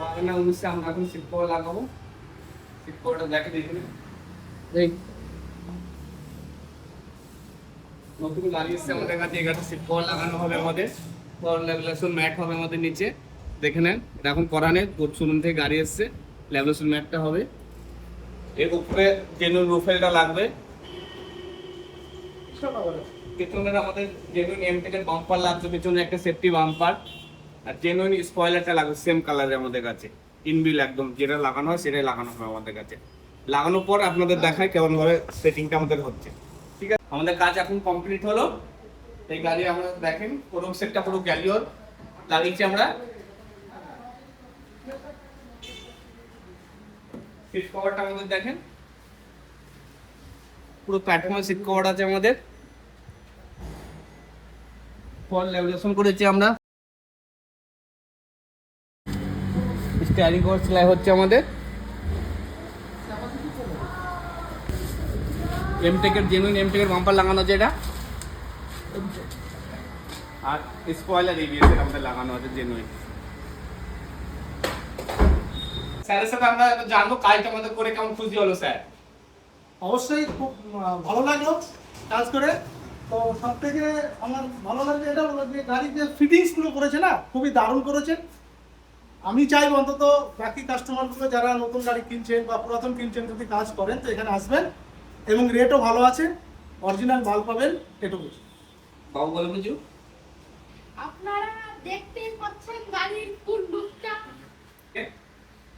লাগানো হচ্ছে, আমরা এখন সিট কভার লাগাবো। সিট কভারটা দেখে দেখুন, এই নতুন লাগিয়েছে আমাদের কাছে। এখানে সিট কভার লাগানো হবে আমাদের, ল্যামিনেশন ম্যাট হবে আমাদের নিচে। দেখে নেন, এটা এখন করা নেই, শোরুম থেকে গাড়ি এসছে, ল্যামিনেশন ম্যাটটা হবে। এর উপরে জেনুইন রুফেলটা লাগবে। পেছনের আমাদের জেনুইন এমটেকের বাম্পার লাগবে, পেছনে একটা সেফটি বাম্পার, আর জেনুইন স্পয়লারটা লাগবে সেম কালারে আমাদের কাছে। ইনবিল একদম যেটা লাগানো হয় সেটাই লাগানো হবে আমাদের কাছে। লাগানোর পর আপনাদের দেখায় কেমন ভাবে সেটিংটা আমাদের হচ্ছে। ঠিক আছে, আমাদের কাজ এখন কমপ্লিট হলো। এই গাড়ি আমরা দেখেন পুরো সেটটা পুরো গ্যালিওর লাগিয়েছি আমরা। সিট কভারটা আমাদের দেখেন, পুরো প্ল্যাটফর্মে সিট কভার আছে আমাদের। ফল লেভেলেশন করেছি আমরা। স্টিয়ারিং কভার সেলাই হচ্ছে আমাদের। এমটেকের জেনুইন এমটেকের বাম্পার লাগানো আছে এটা, আর স্পয়লার এবিএস এর আমাদের লাগানো আছে জেনুইন। স্যারের সাথে আমরা জানবো কাজটা আমাদের করে কেমন খুশি হলো স্যার। অবশ্যই খুব ভালো লাগলো কাজ করে। তো সব থেকে আমার ভালো লাগছে এটা হলো যে গাড়ির যে ফিটিংসগুলো করেছে না, খুবই দারুণ করেছে। আমি চাই অন্তত বাকি কাস্টমারগুলো যারা নতুন গাড়ি কিনছেন বা পুরাতন কিনছেন যদি কাজ করেন তো এখানে আসবেন, এবং রেটও ভালো আছে, অরিজিনাল মাল পাবেন এটুকু। বাবু বলে বুঝু, আপনারা দেখতেই পাচ্ছেন গাড়ির ফুল লুকটা।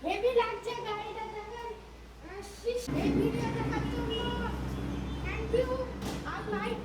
হেভি লাগছে গাড়িটা, দেখেন। এই ভিডিও দেখার জন্য থ্যাংক ইউ। R like